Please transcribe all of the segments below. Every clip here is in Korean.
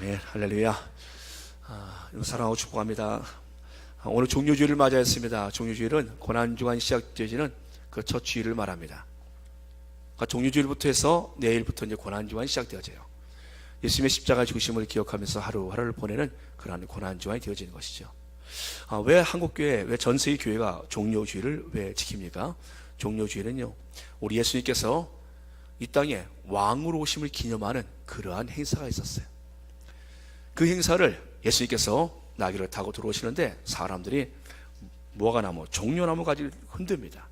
아멘, 할렐루야. 사랑하고 축복합니다. 오늘 종료주일을 맞이했습니다. 종료주일은 고난주간 시작되어지는 그 첫 주일을 말합니다. 종료주일부터 해서 내일부터 이제 고난주간이 시작되어져요. 예수님의 십자가 죽으심을 기억하면서 하루하루를 보내는 그러한 고난주간이 되어지는 것이죠. 왜 한국교회, 왜 전 세계 교회가 종료주일을 왜 지킵니까? 종료주일은요, 우리 예수님께서 이 땅에 왕으로 오심을 기념하는 그러한 행사가 있었어요. 그 행사를 예수님께서 나귀를 타고 들어오시는데 사람들이 무화과나무, 종려나무 가지를 흔듭니다.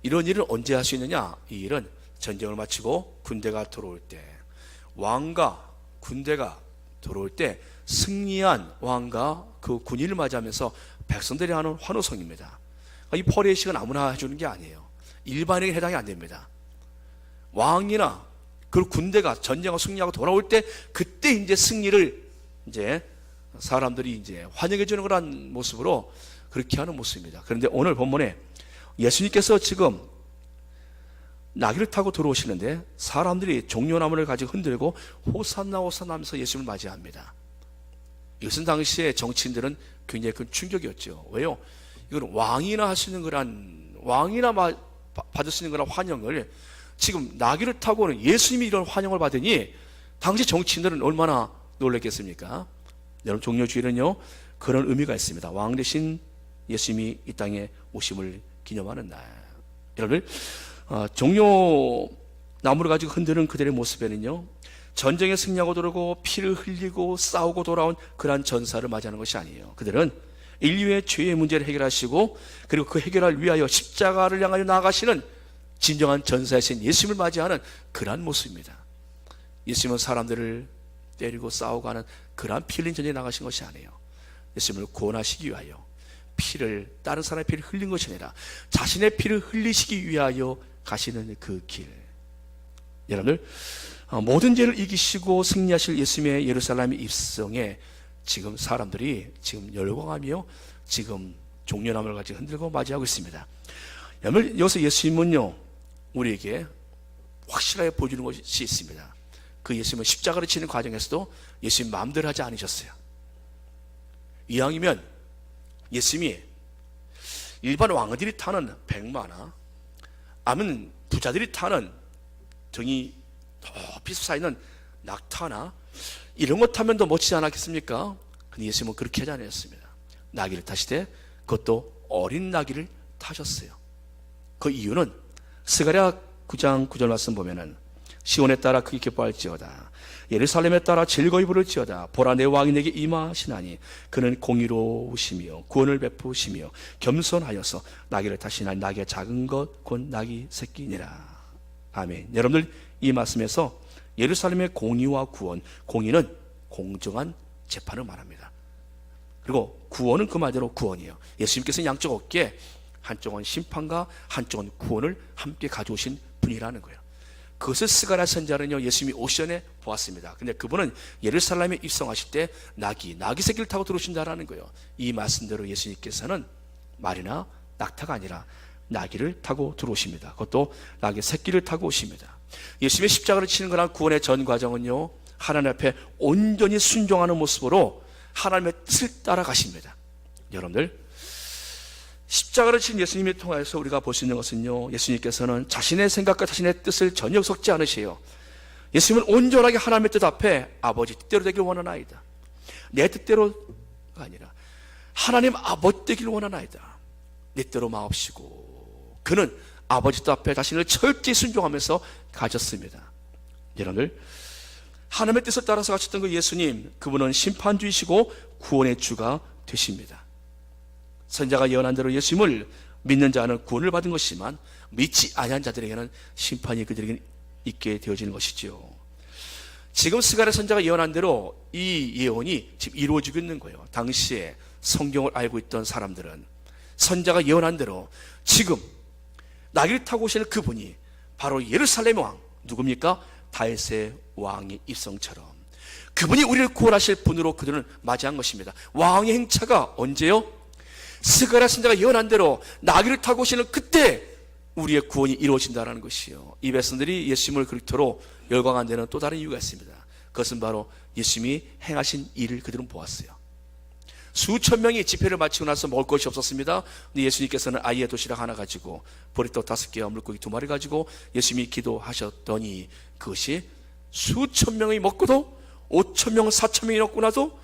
이런 일을 언제 할 수 있느냐? 이 일은 전쟁을 마치고 군대가 들어올 때, 왕과 군대가 들어올 때 승리한 왕과 그 군인을 맞이하면서 백성들이 하는 환호성입니다. 이 퍼레이식은 아무나 해주는 게 아니에요. 일반에게 해당이 안 됩니다. 왕이나 그 군대가 전쟁을 승리하고 돌아올 때, 그때 이제 승리를 이제 사람들이 이제 환영해 주는 그런 모습으로 그렇게 하는 모습입니다. 그런데 오늘 본문에 예수님께서 지금 나귀를 타고 들어오시는데 사람들이 종려나무를 가지고 흔들고 호산나 호산나 하면서 예수님을 맞이합니다. 이것은 당시에 정치인들은 굉장히 큰 충격이었죠. 왜요? 이건 왕이나 할 수 있는 그런, 왕이나 받을 수 있는 그런 환영을 지금 나귀를 타고는 예수님이 이런 환영을 받으니 당시 정치인들은 얼마나 놀랐겠습니까? 여러분, 종료주일은요 그런 의미가 있습니다. 왕 대신 예수님이 이 땅에 오심을 기념하는 날. 여러분, 종려나무를 가지고 흔드는 그들의 모습에는요, 전쟁에 승리하고 돌아오고 피를 흘리고 싸우고 돌아온 그러한 전사를 맞이하는 것이 아니에요. 그들은 인류의 죄의 문제를 해결하시고 그리고 그 해결을 위하여 십자가를 향하여 나아가시는 진정한 전사이신 예수님을 맞이하는 그러한 모습입니다. 예수님은 사람들을 때리고 싸우고 하는 그러한 피 흘린 전쟁에 나가신 것이 아니에요. 예수님을 구원하시기 위하여 피를, 다른 사람의 피를 흘린 것이 아니라 자신의 피를 흘리시기 위하여 가시는 그 길. 여러분들, 모든 죄를 이기시고 승리하실 예수님의 예루살렘 입성에 지금 사람들이 지금 열광하며 지금 종려나무를 가지고 흔들고 맞이하고 있습니다. 여러분, 여기서 예수님은요 우리에게 확실하게 보여주는 것이 있습니다. 그 예수님은 십자가를 치는 과정에서도 예수님 마음대로 하지 않으셨어요. 이왕이면 예수님이 일반 왕들이 타는 백마나 아니면 부자들이 타는 등이 높이 솟아있는 낙타나 이런 것 타면 더 멋지지 않았겠습니까? 근데 예수님은 그렇게 하지 않았습니다. 나귀를 타시되 그것도 어린 나귀를 타셨어요. 그 이유는 스가랴 9장 9절 말씀 보면은 시온에 따라 크게 기뻐할지어다, 예루살렘에 따라 즐거이 부를지어다. 보라, 내 왕이 내게 임하시나니 그는 공의로우시며 구원을 베푸시며 겸손하여서 나귀를 타시나 나귀의 작은 것 곧 나귀 새끼니라. 아멘. 여러분들, 이 말씀에서 예루살렘의 공의와 구원, 공의는 공정한 재판을 말합니다. 그리고 구원은 그 말대로 구원이에요. 예수님께서는 양쪽 어깨에 한쪽은 심판과 한쪽은 구원을 함께 가져오신 분이라는 거예요. 그것을 스가랴 선지자는요 예수님이 오션에 보았습니다. 근데 그분은 예루살렘에 입성하실 때 나귀 새끼를 타고 들어오신다라는 거예요. 이 말씀대로 예수님께서는 말이나 낙타가 아니라 나귀를 타고 들어오십니다. 그것도 나귀 새끼를 타고 오십니다. 예수님의 십자가를 치는 거란 구원의 전 과정은요, 하나님 앞에 온전히 순종하는 모습으로 하나님의 뜻을 따라가십니다. 여러분들, 십자가를 친 예수님을 통해서 우리가 볼 수 있는 것은요, 예수님께서는 자신의 생각과 자신의 뜻을 전혀 섞지 않으세요. 예수님은 온전하게 하나님의 뜻 앞에 아버지 뜻대로 되길 원하나이다, 내 뜻대로가 아니라 하나님 아버지 되길 원하나이다, 내 뜻대로 마옵시고, 그는 아버지 뜻 앞에 자신을 철저히 순종하면서 가졌습니다. 여러분들, 하나님의 뜻을 따라서 가셨던 그 예수님, 그분은 심판주이시고 구원의 주가 되십니다. 선자가 예언한 대로 예수님을 믿는 자는 구원을 받은 것이지만 믿지 아니한 자들에게는 심판이 그들에게 있게 되어지는 것이죠. 지금 스가랴 선자가 예언한 대로 이 예언이 지금 이루어지고 있는 거예요. 당시에 성경을 알고 있던 사람들은 선자가 예언한 대로 지금 나귀를 타고 오시는 그분이 바로 예루살렘의 왕, 누굽니까? 다윗의 왕의 입성처럼 그분이 우리를 구원하실 분으로 그들은 맞이한 것입니다. 왕의 행차가 언제요? 스가랴 선지자가 예언한 대로 나귀를 타고 오시는 그때 우리의 구원이 이루어진다는 것이요. 이 백성들이 예수님을 그리스도로 열광한 데는 또 다른 이유가 있습니다. 그것은 바로 예수님이 행하신 일을 그들은 보았어요. 수천 명이 집회를 마치고 나서 먹을 것이 없었습니다. 근데 예수님께서는 아이의 도시락 하나 가지고 보리떡 5개와 물고기 2마리 가지고 예수님이 기도하셨더니 그것이 수천 명이 먹고도 5천 명, 4천 명이 먹고 나도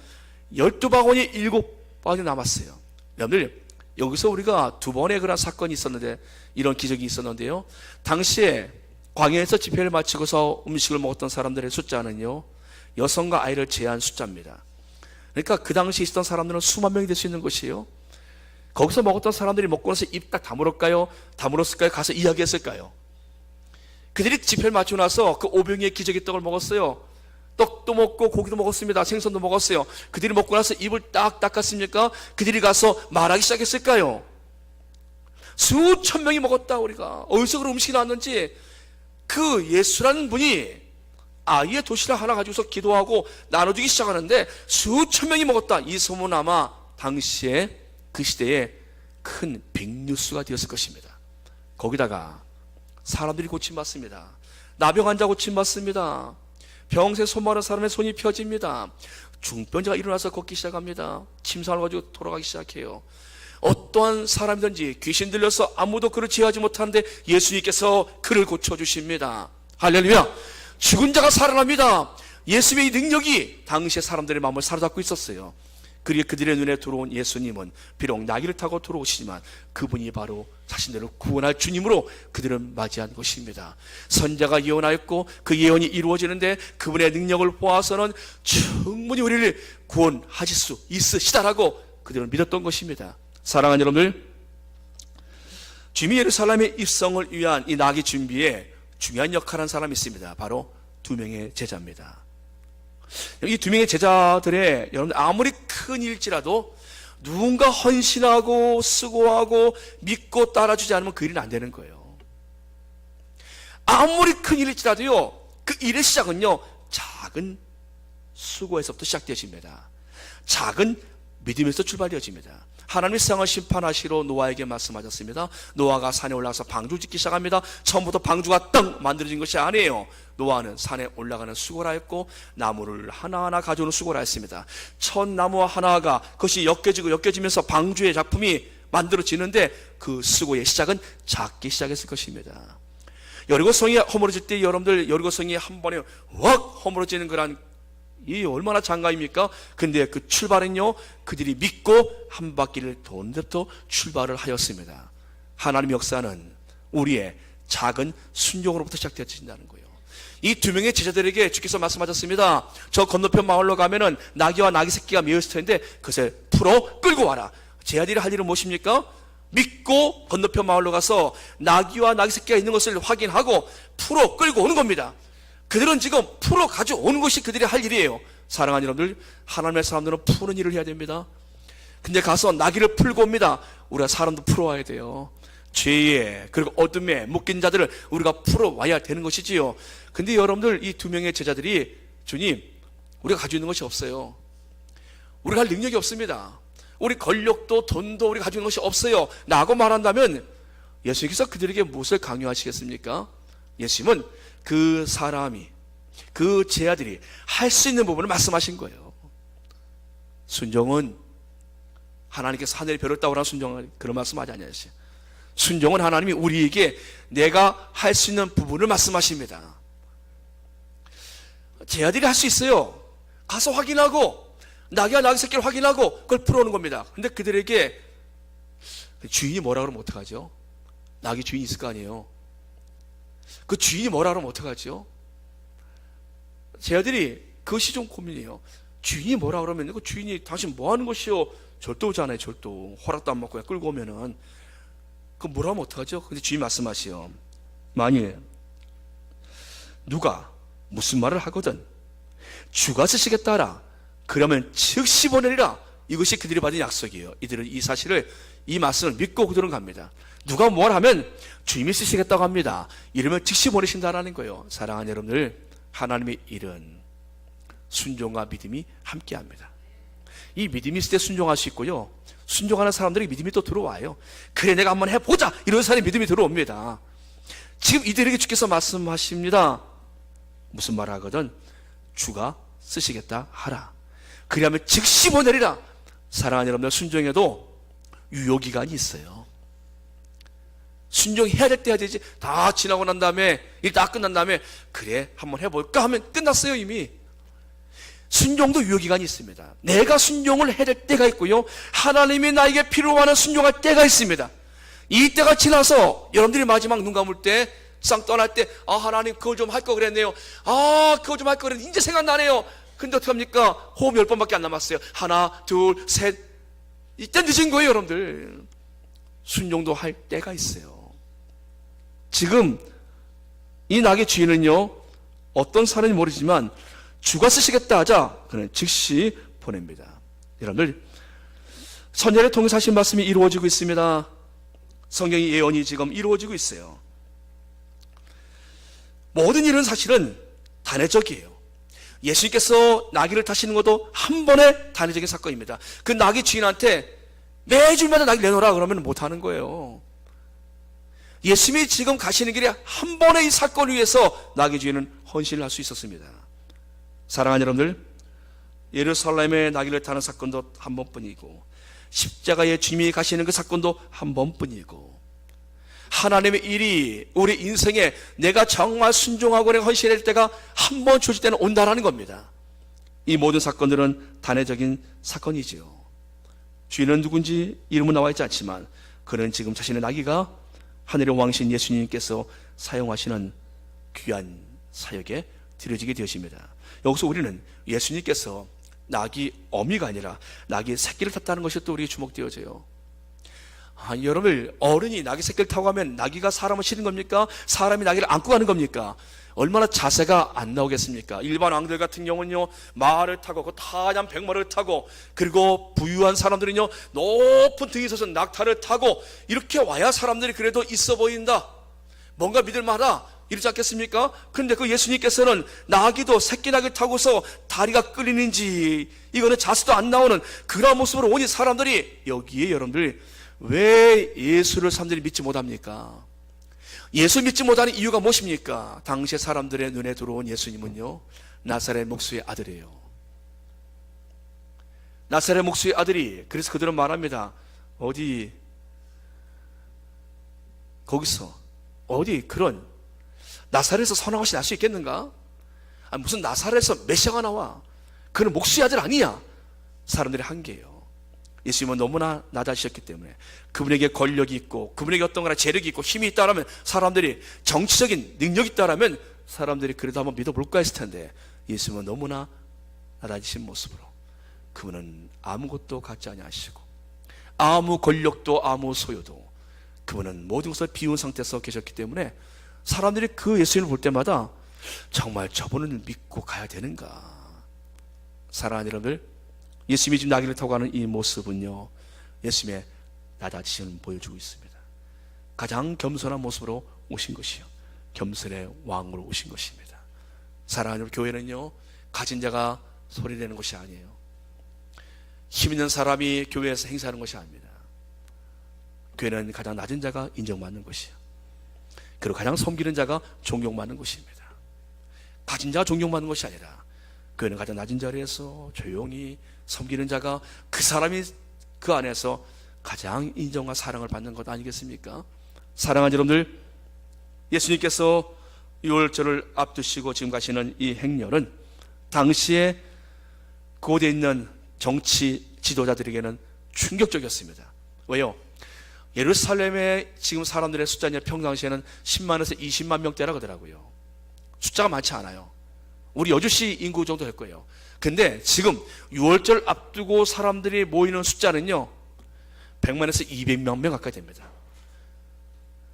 12바구니 7바구니 남았어요. 여러분들, 여기서 우리가 두 번의 그런 사건이 있었는데, 이런 기적이 있었는데요, 당시에 광야에서 집회를 마치고서 음식을 먹었던 사람들의 숫자는요, 여성과 아이를 제한 숫자입니다. 그러니까 그 당시에 있었던 사람들은 수만 명이 될 수 있는 것이에요. 거기서 먹었던 사람들이 먹고 나서 입 딱 다물었을까요? 다물었을까요? 가서 이야기했을까요? 그들이 집회를 마치고 나서 그 5병의 기저귀 떡을 먹었어요. 떡도 먹고 고기도 먹었습니다. 생선도 먹었어요. 그들이 먹고 나서 입을 딱 닦았습니까? 그들이 가서 말하기 시작했을까요? 수천 명이 먹었다. 우리가 어디서 그런 음식이 나왔는지, 그 예수라는 분이 아이의 도시락 하나 가지고서 기도하고 나눠주기 시작하는데 수천 명이 먹었다. 이 소문 아마 당시에 그 시대에 큰 빅뉴스가 되었을 것입니다. 거기다가 사람들이 고침받습니다. 나병 환자 고침받습니다. 병세 손 마른 사람의 손이 펴집니다. 중병자가 일어나서 걷기 시작합니다. 침상을 가지고 돌아가기 시작해요. 어떠한 사람이든지 귀신 들려서 아무도 그를 제어하지 못하는데 예수님께서 그를 고쳐주십니다. 할렐루야. 죽은 자가 살아납니다. 예수의 능력이 당시의 사람들의 마음을 사로잡고 있었어요. 그리고 그들의 눈에 들어온 예수님은 비록 나귀를 타고 들어오시지만 그분이 바로 자신들을 구원할 주님으로 그들은 맞이한 것입니다. 선자가 예언하였고 그 예언이 이루어지는데 그분의 능력을 보아서는 충분히 우리를 구원하실 수 있으시다라고 그들은 믿었던 것입니다. 사랑하는 여러분들, 주님이 예루살렘의 입성을 위한 이 나귀 준비에 중요한 역할을 한 사람이 있습니다. 바로 2명의 제자입니다. 이 2명의 제자들의, 여러분들, 아무리 큰 일일지라도 누군가 헌신하고 수고하고 믿고 따라주지 않으면 그 일은 안 되는 거예요. 아무리 큰 일일지라도요, 그 일의 시작은요, 작은 수고에서부터 시작되어집니다. 작은 믿음에서 출발되어집니다. 하나님이 세상을 심판하시러 노아에게 말씀하셨습니다. 노아가 산에 올라가서 방주를 짓기 시작합니다. 처음부터 방주가 떡 만들어진 것이 아니에요. 노아는 산에 올라가는 수고를 하였고 나무를 하나하나 가져오는 수고를 하였습니다. 첫 나무와 하나가 그것이 엮여지면서 방주의 작품이 만들어지는데 그 수고의 시작은 작게 시작했을 것입니다. 여리고성이 허물어질 때 여러분들, 여리고성이 한 번에 확 허물어지는 그런 이 얼마나 장가입니까? 근데 그 출발은요, 그들이 믿고 한 바퀴를 도는 데부터 출발을 하였습니다. 하나님의 역사는 우리의 작은 순종으로부터 시작되어진다는 거예요. 이 2명의 제자들에게 주께서 말씀하셨습니다. 저 건너편 마을로 가면은 나귀와 나귀 새끼가 메어있을 텐데 그것을 풀어 끌고 와라. 제자들이 할 일은 무엇입니까? 믿고 건너편 마을로 가서 나귀와 나귀 새끼가 있는 것을 확인하고 풀어 끌고 오는 겁니다. 그들은 지금 풀어 가져오는 것이 그들이 할 일이에요. 사랑하는 여러분들, 하나님의 사람들은 푸는 일을 해야 됩니다. 근데 가서 나귀를 풀고 옵니다. 우리가 사람도 풀어와야 돼요. 죄에 그리고 어둠에 묶인 자들을 우리가 풀어와야 되는 것이지요. 근데 여러분들, 이 2명의 제자들이, 주님, 우리가 가지고 있는 것이 없어요. 우리가 할 능력이 없습니다. 우리 권력도 돈도 우리가 가지고 있는 것이 없어요 라고 말한다면 예수님께서 그들에게 무엇을 강요하시겠습니까? 예수님은 그 사람이, 그 제자들이 할 수 있는 부분을 말씀하신 거예요. 순종은 하나님께서 하늘의 별을 따오라, 순종은 그런 말씀하지 않으셨어요. 순종은 하나님이 우리에게 내가 할 수 있는 부분을 말씀하십니다. 제자들이 할 수 있어요. 가서 확인하고 나귀와 나귀 새끼를 확인하고 그걸 풀어오는 겁니다. 근데 그들에게 주인이 뭐라 그러면 어떡하죠? 나귀 주인이 있을 거 아니에요. 그 주인이 뭐라 그러면 어떡하죠? 제자들이 그것이 좀 고민이에요. 주인이 뭐라 그러면, 그 주인이 당신 뭐 하는 것이요? 절도잖아요. 절도. 허락도 안 받고 그냥 끌고 오면은 그 뭐라 하면 어떡하죠? 근데 주인이 말씀하시요, 만일 누가 무슨 말을 하거든 주가 쓰시겠다라 그러면 즉시 보내리라. 이것이 그들이 받은 약속이에요. 이들은 이 사실을, 이 말씀을 믿고 그들은 갑니다. 누가 뭘 하면 주님이 쓰시겠다고 합니다. 이러면 즉시 보내신다라는 거예요. 사랑하는 여러분들, 하나님의 일은 순종과 믿음이 함께합니다. 이 믿음이 있을 때 순종할 수 있고요, 순종하는 사람들에게 믿음이 또 들어와요. 그래, 내가 한번 해보자, 이런 사람이 믿음이 들어옵니다. 지금 이들에게 주께서 말씀하십니다. 무슨 말 하거든 주가 쓰시겠다 하라. 그리하면 즉시 보내리라. 사랑하는 여러분들, 순종해도 유효기간이 있어요. 순종해야 될 때 해야 되지. 다 지나고 난 다음에, 일 다 끝난 다음에 그래 한번 해볼까 하면 끝났어요. 이미. 순종도 유효기간이 있습니다. 내가 순종을 해야 될 때가 있고요, 하나님이 나에게 필요한 순종할 때가 있습니다. 이 때가 지나서 여러분들이 마지막 눈 감을 때, 쌍 떠날 때, 아 하나님 그거 좀 할 거 그랬네요. 아 그거 좀 할 거 그랬는데 이제 생각나네요. 근데 어떡합니까? 호흡 10번밖에 안 남았어요. 하나 둘 셋. 이때 늦은 거예요. 여러분들, 순종도 할 때가 있어요. 지금 이 낙의 주인은요, 어떤 사람인지 모르지만 주가 쓰시겠다 하자 그는 즉시 보냅니다. 여러분들, 선제를 통해서 하신 말씀이 이루어지고 있습니다. 성경의 예언이 지금 이루어지고 있어요. 모든 일은 사실은 단회적이에요. 예수님께서 나귀를 타시는 것도 한 번의 단회적인 사건입니다. 그 나귀 주인한테 매주마다 나귀 내놓으라 그러면 못하는 거예요. 예수님이 지금 가시는 길에 한 번의 이 사건을 위해서 나귀 주인은 헌신을 할 수 있었습니다. 사랑하는 여러분들, 예루살렘에 나귀를 타는 사건도 한 번뿐이고, 십자가에 주님이 가시는 그 사건도 한 번뿐이고, 하나님의 일이 우리 인생에 내가 정말 순종하고 내가 헌신할 때가 한 번 주어질 때는 온다라는 겁니다. 이 모든 사건들은 단회적인 사건이지요. 주인은 누군지 이름은 나와 있지 않지만 그는 지금 자신의 나귀가 하늘의 왕신 예수님께서 사용하시는 귀한 사역에 드려지게 되었습니다. 여기서 우리는 예수님께서 나귀 어미가 아니라 나귀 새끼를 탔다는 것이 또 우리에게 주목되어져요. 여러분, 어른이 나귀 새끼를 타고 가면 나귀가 사람을 실은 겁니까? 사람이 나귀를 안고 가는 겁니까? 얼마나 자세가 안 나오겠습니까? 일반 왕들 같은 경우는요, 말을 타고, 그 타얀 백마를 타고, 그리고 부유한 사람들은요, 높은 등에 서서 낙타를 타고, 이렇게 와야 사람들이 그래도 있어 보인다, 뭔가 믿을만하다, 이러지 않겠습니까? 그런데 그 예수님께서는 나귀도 새끼 나귀를 타고서 다리가 끌리는지, 이거는 자세도 안 나오는 그런 모습으로 오니 사람들이, 여기에 여러분들 왜 예수를 사람들이 믿지 못합니까? 예수 믿지 못하는 이유가 무엇입니까? 당시의 사람들의 눈에 들어온 예수님은요, 나사렛 목수의 아들이에요. 나사렛 목수의 아들이, 그래서 그들은 말합니다. 어디 그런 나사렛에서 선한 것이 날 수 있겠는가? 무슨 나사렛에서 메시아가 나와? 그는 목수의 아들 아니야. 사람들의 한계예요. 예수님은 너무나 낮아지셨기 때문에, 그분에게 권력이 있고 그분에게 어떤 거나 재력이 있고 힘이 있다라면, 사람들이 정치적인 능력이 있다라면 사람들이 그래도 한번 믿어볼까 했을 텐데, 예수님은 너무나 낮아지신 모습으로, 그분은 아무것도 갖지 아니하시고 아무 권력도 아무 소유도, 그분은 모든 것을 비운 상태에서 계셨기 때문에 사람들이 그 예수님을 볼 때마다 정말 저분을 믿고 가야 되는가? 사랑하는 여러분들, 예수님이 지금 나귀를 타고 가는 이 모습은요, 예수님의 낮아지심을 보여주고 있습니다. 가장 겸손한 모습으로 오신 것이요, 겸손의 왕으로 오신 것입니다. 사랑하는 교회는요, 가진 자가 소리내는 것이 아니에요. 힘 있는 사람이 교회에서 행사하는 것이 아닙니다. 교회는 가장 낮은 자가 인정받는 것이요, 그리고 가장 섬기는 자가 존경받는 것입니다. 가진 자가 존경받는 것이 아니라, 교회는 가장 낮은 자리에서 조용히 섬기는 자가, 그 사람이 그 안에서 가장 인정과 사랑을 받는 것 아니겠습니까? 사랑하는 여러분들, 예수님께서 유월절을 앞두시고 지금 가시는 이 행렬은 당시에 그곳에 있는 정치 지도자들에게는 충격적이었습니다. 왜요? 예루살렘의 지금 사람들의 숫자는 평상시에는 10만에서 20만 명대라 그러더라고요. 숫자가 많지 않아요. 우리 여주시 인구 정도 될 거예요. 근데 지금 6월절 앞두고 사람들이 모이는 숫자는요, 100만에서 200만 명 가까이 됩니다.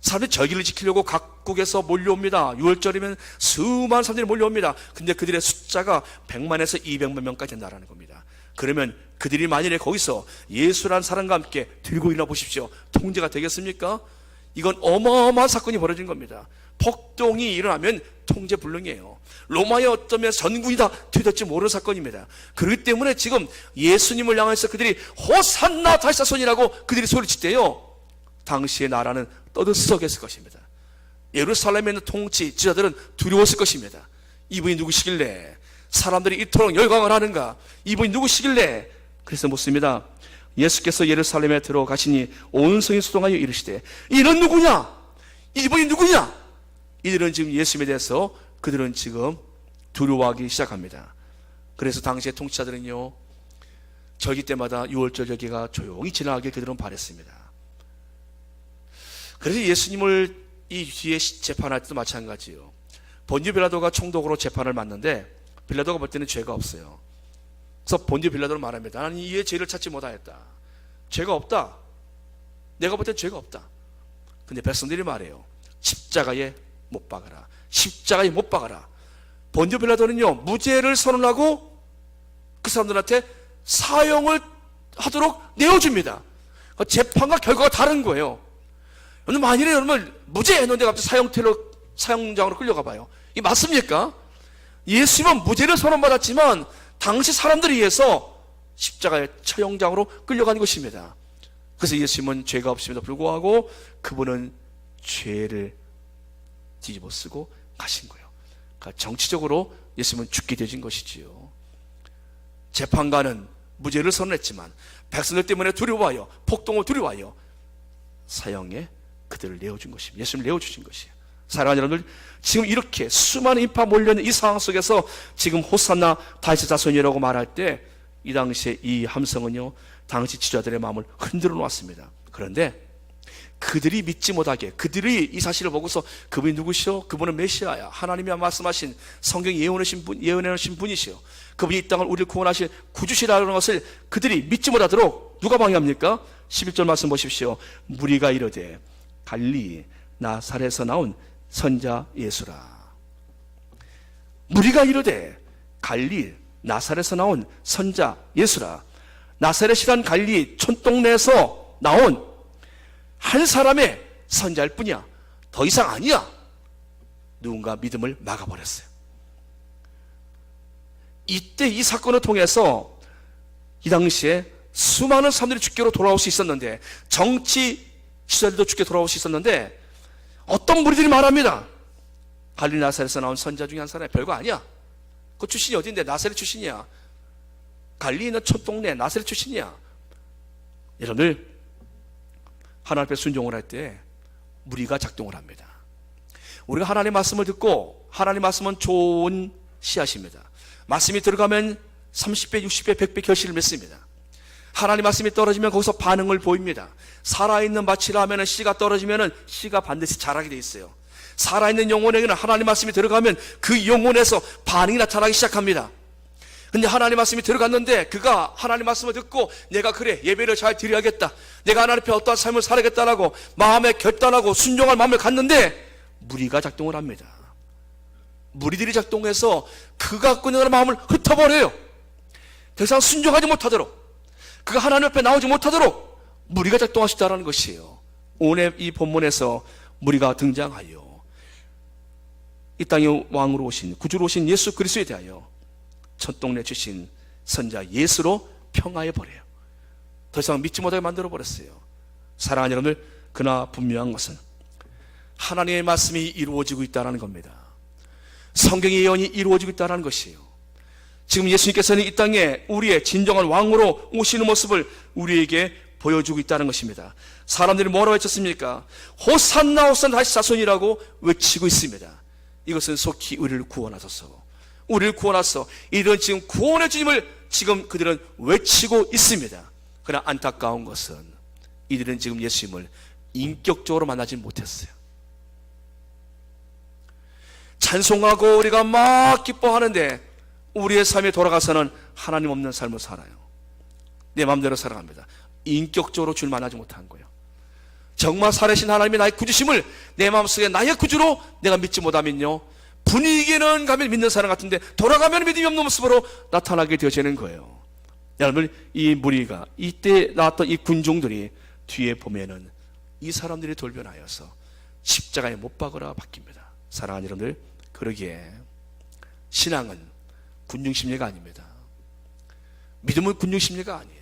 사람들이 절기를 지키려고 각국에서 몰려옵니다. 6월절이면 수많은 사람들이 몰려옵니다. 근데 그들의 숫자가 100만에서 200만 명까지 된다는 겁니다. 그러면 그들이 만일에 거기서 예수란 사람과 함께 들고 일어나 보십시오. 통제가 되겠습니까? 이건 어마어마한 사건이 벌어진 겁니다. 폭동이 일어나면 통제불능이에요. 로마의 어떤 면에서 전군이 다 뒤덮지 모르는 사건입니다. 그렇기 때문에 지금 예수님을 향해서 그들이 호산나 다시사손이라고 그들이 소리칠 때요, 당시의 나라는 떠들썩했을 것입니다. 예루살렘에 있는 통치 지자들은 두려웠을 것입니다. 이분이 누구시길래 사람들이 이토록 열광을 하는가? 이분이 누구시길래? 그래서 묻습니다. 예수께서 예루살렘에 들어가시니 온 성이 수동하여 이르시되 이는 누구냐? 이분이 누구냐? 이들은 지금 예수님에 대해서 그들은 지금 두려워하기 시작합니다. 그래서 당시의 통치자들은요, 절기 때마다 6월절 절기가 조용히 지나가길 그들은 바랬습니다. 그래서 예수님을 이 뒤에 재판할 때도 마찬가지예요. 본디오 빌라도가 총독으로 재판을 맡는데 빌라도가 볼 때는 죄가 없어요. 그래서 본디오 빌라도는 말합니다. 나는 이의 죄를 찾지 못하였다. 죄가 없다. 내가 볼 땐 죄가 없다. 근데 백성들이 말해요. 십자가에 못 박아라. 십자가에 못 박아라. 본디오 빌라도는요, 무죄를 선언하고 그 사람들한테 사형을 하도록 내어줍니다. 재판과 결과가 다른 거예요. 만일에 여러분 무죄 했는데 갑자기 사형장으로 끌려가 봐요. 이게 맞습니까? 예수님은 무죄를 선언받았지만 당시 사람들에 의해서 십자가의 처형장으로 끌려간 것입니다. 그래서 예수님은 죄가 없음에도 불구하고 그분은 죄를 뒤집어 쓰고 가신 거예요. 그러니까 정치적으로 예수님은 죽게 되신 것이지요. 재판관은 무죄를 선언했지만 백성들 때문에 두려워하여, 폭동을 두려워하여 사형에 그들을 내어준 것입니다. 예수님을 내어주신 것이에요. 사랑하는 여러분들, 지금 이렇게 수많은 인파 몰려있는 이 상황 속에서 지금 호산나 다윗의 자손이라고 말할 때 이 당시에 이 함성은요, 당시 지도자들의 마음을 흔들어 놓았습니다. 그런데 그들이 믿지 못하게, 그들이 이 사실을 보고서 그분이 누구시오? 그분은 메시아야. 하나님이 말씀하신 성경 예언하신 분이시오. 그분이 이 땅을 우리를 구원하실 구주시라는 것을 그들이 믿지 못하도록 누가 방해합니까? 11절 말씀 보십시오. 무리가 이르되 갈릴리 나사렛에서 나온 선자 예수라. 무리가 이르되 갈릴리 나사렛에서 나온 선자 예수라. 나사렛이란 갈릴리 촌동네에서 나온 한 사람의 선자일 뿐이야. 더 이상 아니야. 누군가 믿음을 막아버렸어요. 이때 이 사건을 통해서 이 당시에 수많은 사람들이 주께로 돌아올 수 있었는데, 정치 지도자들도 주께 돌아올 수 있었는데, 어떤 무리들이 말합니다. 갈릴리 나사렛에서 나온 선자 중에 한 사람이 별거 아니야. 그 출신이 어딘데? 나사렛 출신이야. 갈릴리는 촌동네 나사렛 출신이야. 여러분들, 하나님 앞에 순종을 할 때 무리가 작동을 합니다. 우리가 하나님의 말씀을 듣고, 하나님의 말씀은 좋은 씨앗입니다. 말씀이 들어가면 30배, 60배, 100배 결실을 맺습니다. 하나님 말씀이 떨어지면 거기서 반응을 보입니다. 살아있는 밭이라 하면 씨가 떨어지면 씨가 반드시 자라게 돼 있어요. 살아있는 영혼에게는 하나님 말씀이 들어가면 그 영혼에서 반응이 나타나기 시작합니다. 근데 하나님 말씀이 들어갔는데 그가 하나님 말씀을 듣고 내가 그래 예배를 잘 드려야겠다, 내가 하나님 앞에 어떠한 삶을 살아야겠다라고 마음에 결단하고 순종할 마음을 갖는데 무리가 작동을 합니다. 무리들이 작동해서 그가 갖고 있는 마음을 흩어버려요. 더 이상 순종하지 못하도록, 그가 하나님 앞에 나오지 못하도록 무리가 작동하시다라는 것이에요. 오늘 이 본문에서 무리가 등장하여 이 땅의 왕으로 오신, 구주로 오신 예수 그리스도에 대하여 촌동네 주신 선자 예수로 평하여 버려요. 더 이상 믿지 못하게 만들어 버렸어요. 사랑하는 여러분들, 그러나 분명한 것은 하나님의 말씀이 이루어지고 있다는 겁니다. 성경의 예언이 이루어지고 있다는 것이에요. 지금 예수님께서는 이 땅에 우리의 진정한 왕으로 오시는 모습을 우리에게 보여주고 있다는 것입니다. 사람들이 뭐라고 외쳤습니까? 호산나 호산나 다윗의 자손이라고 외치고 있습니다. 이것은 속히 우리를 구원하소서, 우리를 구원하소서, 이들은 지금 구원의 주님을 지금 그들은 외치고 있습니다. 그러나 안타까운 것은 이들은 지금 예수님을 인격적으로 만나지 못했어요. 찬송하고 우리가 막 기뻐하는데 우리의 삶에 돌아가서는 하나님 없는 삶을 살아요. 내 마음대로 살아갑니다. 인격적으로 주를 만나지 못한 거예요. 정말 살아계신 하나님이 나의 구주심을 내 마음속에 나의 구주로 내가 믿지 못하면요, 분위기는 가면 믿는 사람 같은데 돌아가면 믿음이 없는 모습으로 나타나게 되어지는 거예요. 여러분, 이 무리가, 이때 나왔던 이 군종들이 뒤에 보면은 이 사람들이 돌변하여서 십자가에 못 박으라 바뀝니다. 사랑하는 여러분들, 그러기에 신앙은 군중심리가 아닙니다. 믿음은 군중심리가 아니에요.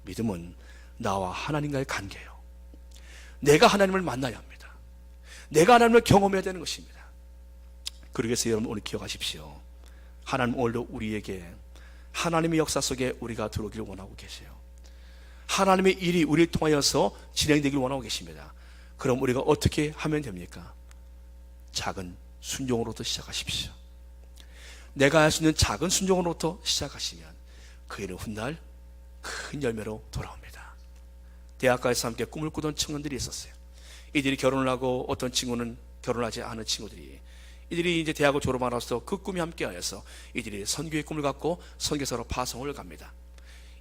믿음은 나와 하나님과의 관계예요. 내가 하나님을 만나야 합니다. 내가 하나님을 경험해야 되는 것입니다. 그러기 위해서 여러분 오늘 기억하십시오. 하나님 오늘도 우리에게 하나님의 역사 속에 우리가 들어오기를 원하고 계세요. 하나님의 일이 우리를 통하여서 진행되기를 원하고 계십니다. 그럼 우리가 어떻게 하면 됩니까? 작은 순종으로부터 시작하십시오. 내가 할 수 있는 작은 순종으로부터 시작하시면 그 일은 훗날 큰 열매로 돌아옵니다. 대학가에서 함께 꿈을 꾸던 청년들이 있었어요. 이들이 결혼을 하고 어떤 친구는 결혼하지 않은 친구들이, 이들이 이제 대학을 졸업하고 나서 그 꿈이 함께하여서 이들이 선교의 꿈을 갖고 선교사로 파송을 갑니다.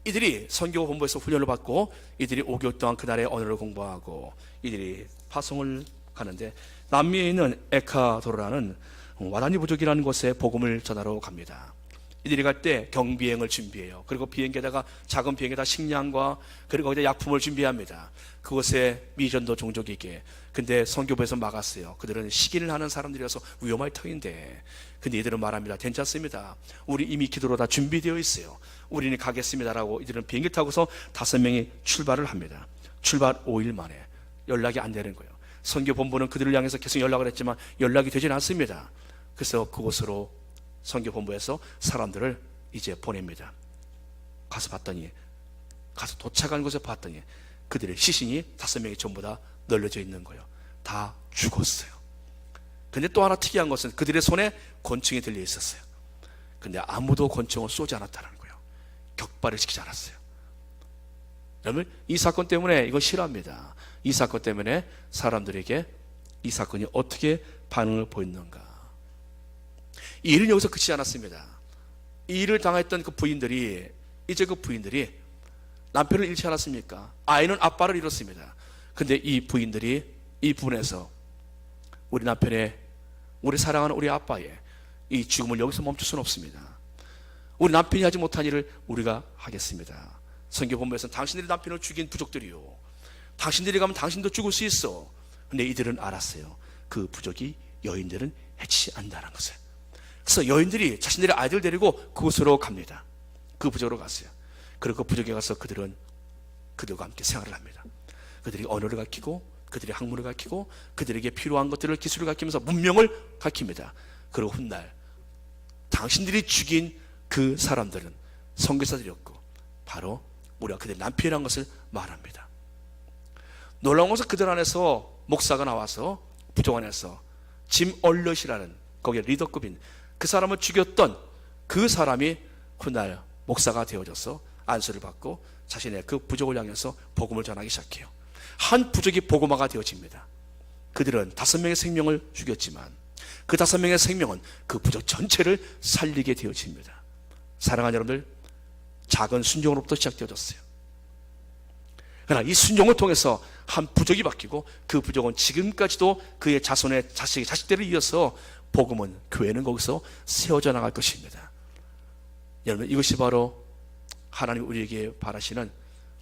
이들이 선교 본부에서 훈련을 받고 이들이 5개월 동안 그날의 언어를 공부하고 이들이 파송을 가는데, 남미에 있는 에콰도르라는 와다니 부족이라는 곳에 복음을 전하러 갑니다. 이들이 갈 때 경비행을 준비해요. 그리고 비행기에다가, 작은 비행기에다 식량과 그리고 거기다 약품을 준비합니다. 그곳에 미전도 종족에게. 근데 선교부에서 막았어요. 그들은 식인을 하는 사람들이라서 위험할 터인데, 근데 이들은 말합니다. 괜찮습니다. 우리 이미 기도로 다 준비되어 있어요. 우리는 가겠습니다라고 이들은 비행기 타고서 5명이 출발을 합니다. 출발 5일 만에 연락이 안 되는 거예요. 선교본부는 그들을 향해서 계속 연락을 했지만 연락이 되진 않습니다. 그래서 그곳으로 선교본부에서 사람들을 이제 보냅니다. 가서 봤더니, 가서 도착한 곳에 봤더니 그들의 시신이 5명이 전부 다 널려져 있는 거예요. 다 죽었어요. 근데 또 하나 특이한 것은 그들의 손에 권총이 들려 있었어요. 근데 아무도 권총을 쏘지 않았다는 거예요. 격발을 시키지 않았어요. 여러분, 이 사건 때문에 이건 싫어합니다. 이 사건 때문에 사람들에게 이 사건이 어떻게 반응을 보였는가. 이 일은 여기서 그치지 않았습니다. 이 일을 당했던 그 부인들이, 이제 그 부인들이 남편을 잃지 않았습니까? 아이는 아빠를 잃었습니다. 근데 이 부인들이 이 부분에서 우리 남편의, 우리 사랑하는 우리 아빠의 이 죽음을 여기서 멈출 수는 없습니다. 우리 남편이 하지 못한 일을 우리가 하겠습니다. 선교본부에서는 당신들이 남편을 죽인 부족들이요, 당신들이 가면 당신도 죽을 수 있어. 근데 이들은 알았어요. 그 부족이 여인들은 해치지 않는다는 것을. 그래서 여인들이 자신들의 아이들 데리고 그곳으로 갑니다. 그 부족으로 갔어요. 그리고 그 부족에 가서 그들은 그들과 함께 생활을 합니다. 그들이 언어를 가르치고, 그들이 학문을 가르치고, 그들에게 필요한 것들을, 기술을 가르치면서 문명을 가르칩니다. 그리고 훗날 당신들이 죽인 그 사람들은 선교사들이었고 바로 우리가 그들의 남편이라는 것을 말합니다. 놀라운 것은 그들 안에서 목사가 나와서 부족 안에서 짐 얼럿이라는 거기에 리더급인 그 사람을 죽였던 그 사람이 훗날 목사가 되어져서 안수를 받고 자신의 그 부족을 향해서 복음을 전하기 시작해요. 한 부족이 복음화가 되어집니다. 그들은 5명의 생명을 죽였지만 그 5명의 생명은 그 부족 전체를 살리게 되어집니다. 사랑하는 여러분들, 작은 순종으로부터 시작되어졌어요. 그러나 이 순종을 통해서 한 부족이 바뀌고 그 부족은 지금까지도 그의 자손의 자식의 자식들을 이어서 복음은, 교회는 거기서 세워져 나갈 것입니다. 여러분, 이것이 바로 하나님 우리에게 바라시는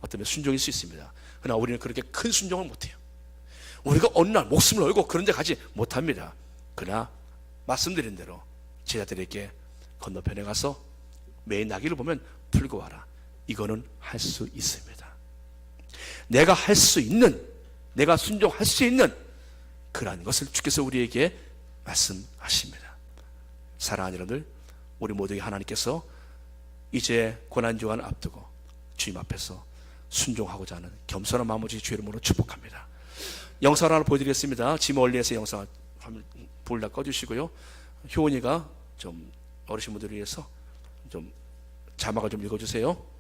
어떤 순종일 수 있습니다. 그러나 우리는 그렇게 큰 순종을 못해요. 우리가 어느 날 목숨을 걸고 그런 데 가지 못합니다. 그러나 말씀드린 대로 제자들에게 건너편에 가서 매일 나귀를 보면 풀고 와라, 이거는 할 수 있습니다. 내가 할 수 있는, 내가 순종할 수 있는 그러한 것을 주께서 우리에게 말씀하십니다. 사랑하는 여러분들, 우리 모두에게 하나님께서 이제 고난주간 앞두고 주님 앞에서 순종하고자 하는 겸손한 마음을 주의 이름으로 축복합니다. 영상 하나 보여드리겠습니다. 짐 얼리에서 영상 불 다 꺼주시고요. 효원이가 좀 어르신분들을 위해서 좀 자막을 좀 읽어주세요.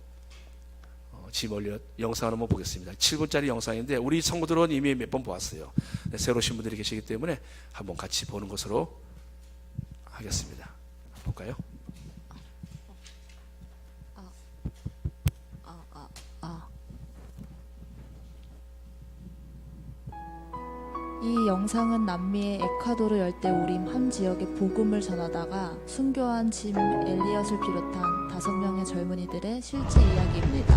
짐 얼리 영상 한번 보겠습니다. 7분짜리 영상인데 우리 성도들은 이미 몇 번 보았어요. 새로 오신 분들이 계시기 때문에 한번 같이 보는 것으로 하겠습니다. 볼까요? 이 영상은 남미의 에콰도르 열대 우림 한 지역에 복음을 전하다가 순교한 짐 엘리엇을 비롯한 5명의 젊은이들의 실제 이야기입니다.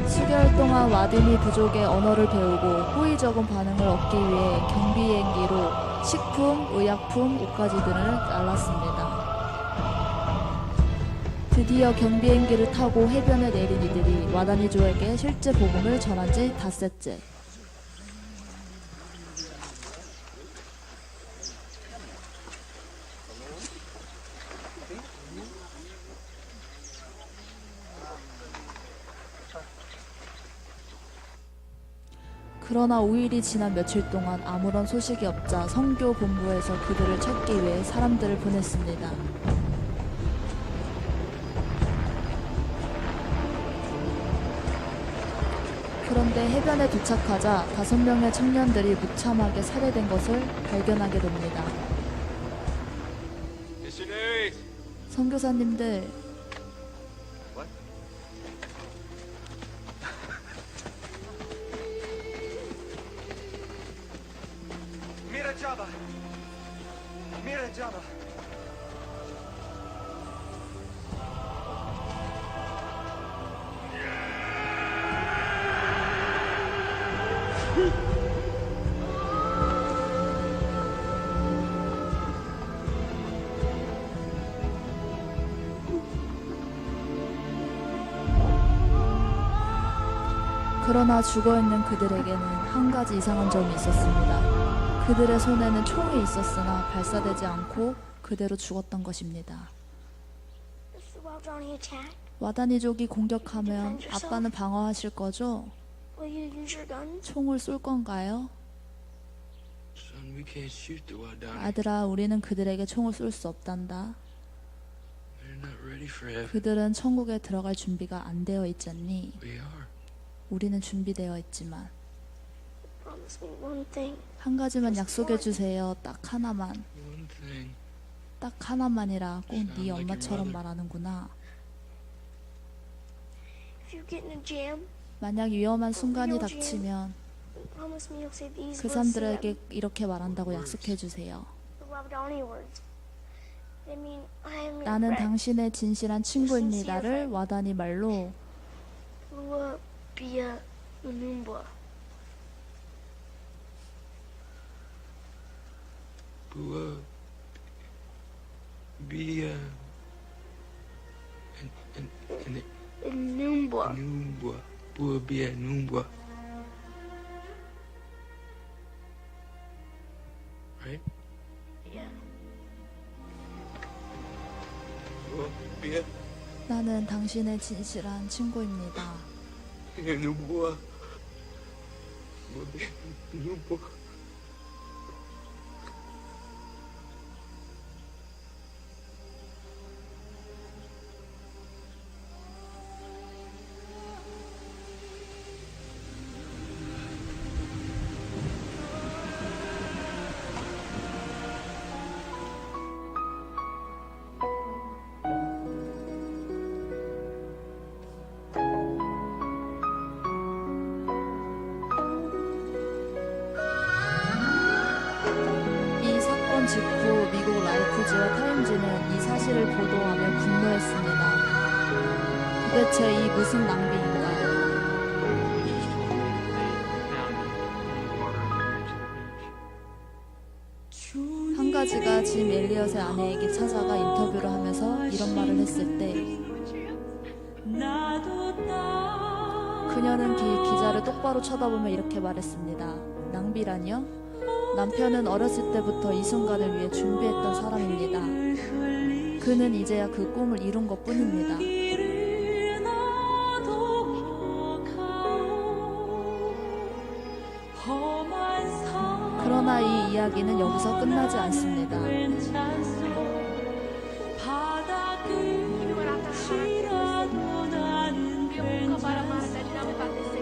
수개월 동안 와디니 부족의 언어를 배우고 호의적인 반응을 얻기 위해 경비행기로 식품, 의약품, 옷가지 등을 날랐습니다. 드디어 경비행기를 타고 해변에 내린 이들이 와다니족에게 실제 복음을 전한 지 닷새째. 그러나 5일이 지난 며칠 동안 아무런 소식이 없자 선교 본부에서 그들을 찾기 위해 사람들을 보냈습니다. 그런데 해변에 도착하자 5명의 청년들이 무참하게 살해된 것을 발견하게 됩니다. Missionaries! 선교사님들, What? Mira Java! Mira Java! 그러나 죽어있는 그들에게는 한 가지 이상한 점이 있었습니다. 그들의 손에는 총이 있었으나 발사되지 않고 그대로 죽었던 것입니다. If the Waldani attack, 와다니족이 공격하면 아빠는 방어하실 거죠? will you use your guns? 총을 쏠 건가요? Son, we can't shoot the Wadani. 아들아, 우리는 그들에게 총을 쏠 수 없단다. They're not ready for heaven. 그들은 천국에 들어갈 준비가 안 되어 있잖니. We are. 우리는 준비되어 있지만 Promise me one thing. 한 가지만 약속해 주세요. 딱 하나만. One thing. 딱 하나만이라 꼭 네 엄마처럼 말하는구나. If you get in a jam, 만약 위험한 순간이 닥치면 promise me you'll say these 그 words to 사람들에게 them. 이렇게 말한다고 약속해 주세요. The Waldani words. They mean I am your 나는 friend. 당신의 진실한 친구입니다를 와다니 말로 Lua Bia Lunumba. Bua. Be, and Lunumba. Numbwa. Bua be a Numbwa. Right? Yeah. Bua be a 나는 당신의 진실한 친구입니다. Numbwa. Bua be a Numbwa. 이 사건 직후 미국 라이프지와 타임지는 이 사실을 보도하며 분노했습니다. 도대체 이 무슨 낭비인가? 한 가지가 짐 엘리엇의 아내에게 찾아가 인터뷰를 하면서 이런 말을 했을 때 그녀는 기자를 똑바로 쳐다보며 이렇게 말했습니다. 낭비라뇨? 남편은 어렸을 때부터 이 순간을 위해 준비했던 사람입니다. 그는 이제야 그 꿈을 이룬 것 뿐입니다. 그러나 이 이야기는 여기서 끝나지 않습니다.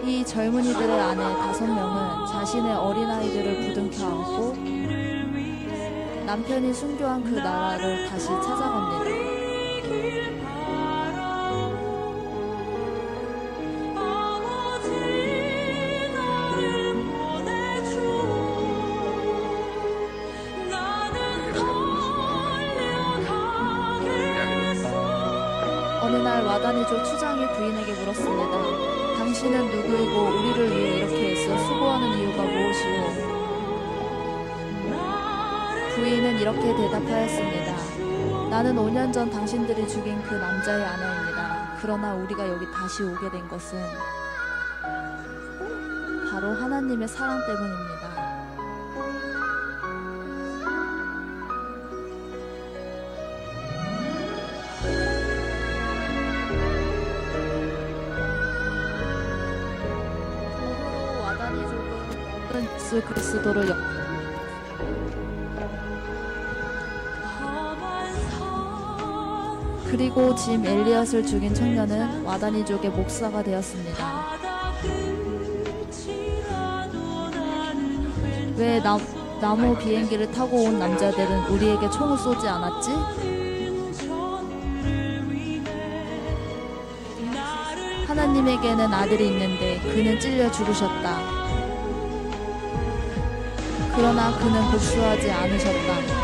이 젊은이들의 아내 5명은 자신의 어린아이들을 부둥켜 안고 남편이 순교한 그 나라를 다시 찾아갑니다. 어느 날 와다니족 추장이 부인에게 물었습니다. 당신은 누구이고 우리를 위해 이렇게 애써 수고하는 이유가 무엇이오? 부인은 이렇게 대답하였습니다. 나는 5년 전 당신들이 죽인 그 남자의 아내입니다. 그러나 우리가 여기 다시 오게 된 것은 바로 하나님의 사랑 때문입니다. 와다니족은 예수 그리스도를 그리고 짐 엘리엇을 죽인 청년은 와다니족의 목사가 되었습니다. 왜 나무 비행기를 타고 온 남자들은 우리에게 총을 쏘지 않았지? 하나님에게는 아들이 있는데 그는 찔려 죽으셨다. 그러나 그는 복수하지 않으셨다.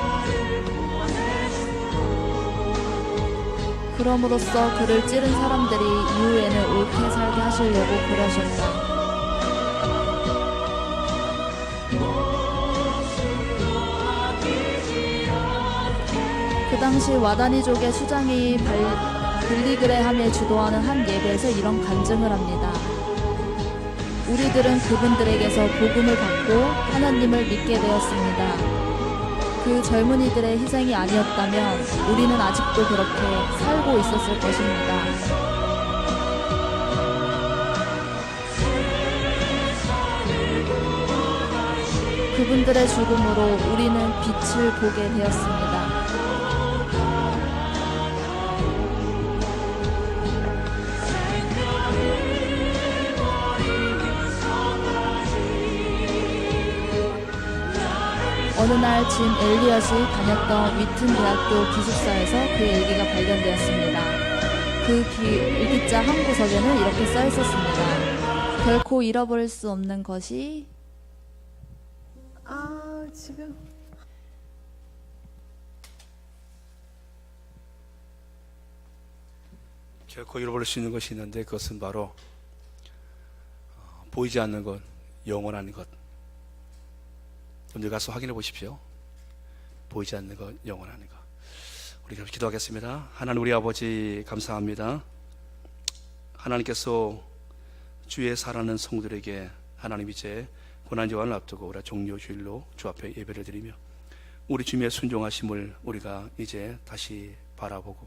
그럼으로써 그를 찌른 사람들이 이후에는 옳게 살게 하시려고 그러셨다. 그 당시 와다니족의 수장이 빌리그레함에 주도하는 한 예배에서 이런 간증을 합니다. 우리들은 그분들에게서 복음을 받고 하나님을 믿게 되었습니다. 그 젊은이들의 희생이 아니었다면 우리는 아직도 그렇게 살고 있었을 것입니다. 그분들의 죽음으로 우리는 빛을 보게 되었습니다. 어느 날 짐 엘리엇이 다녔던 위튼 대학교 기숙사에서 그 일기가 발견되었습니다. 그 일기장 한 구석에는 이렇게 써 있었습니다. 결코 잃어버릴 수 없는 것이 지금 결코 잃어버릴 수 있는 것이 있는데 그것은 바로 보이지 않는 것, 영원한 것. 오늘 가서 확인해 보십시오. 보이지 않는 것, 영원한 것. 우리가 기도하겠습니다. 하나님 우리 아버지 감사합니다. 하나님께서 주의 사랑하는 성도들에게 하나님 이제 고난주간을 앞두고 우리가 종료주일로 주 앞에 예배를 드리며 우리 주님의 순종하심을 우리가 이제 다시 바라보고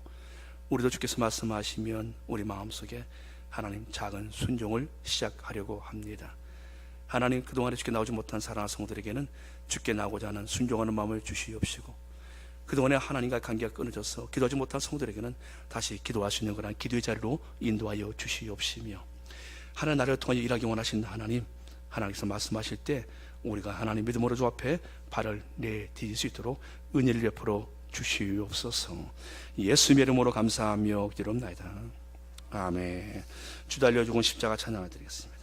우리도 주께서 말씀하시면 우리 마음속에 하나님 작은 순종을 시작하려고 합니다. 하나님 그동안에 주께 나오지 못한 사랑하는 성도들에게는 주께 나오고자 하는 순종하는 마음을 주시옵시고 그동안에 하나님과 관계가 끊어져서 기도하지 못한 성도들에게는 다시 기도할 수 있는 그런 기도의 자리로 인도하여 주시옵시며 하나님 나라를 통하여 일하기 원하신 하나님 하나님께서 말씀하실 때 우리가 하나님 믿음으로 주 앞에 발을 내디딜 수 있도록 은혜를 베풀어 주시옵소서. 예수 이름으로 감사하며 기도합나이다. 아멘. 주도 알려주고 십자가 찬양을 드리겠습니다.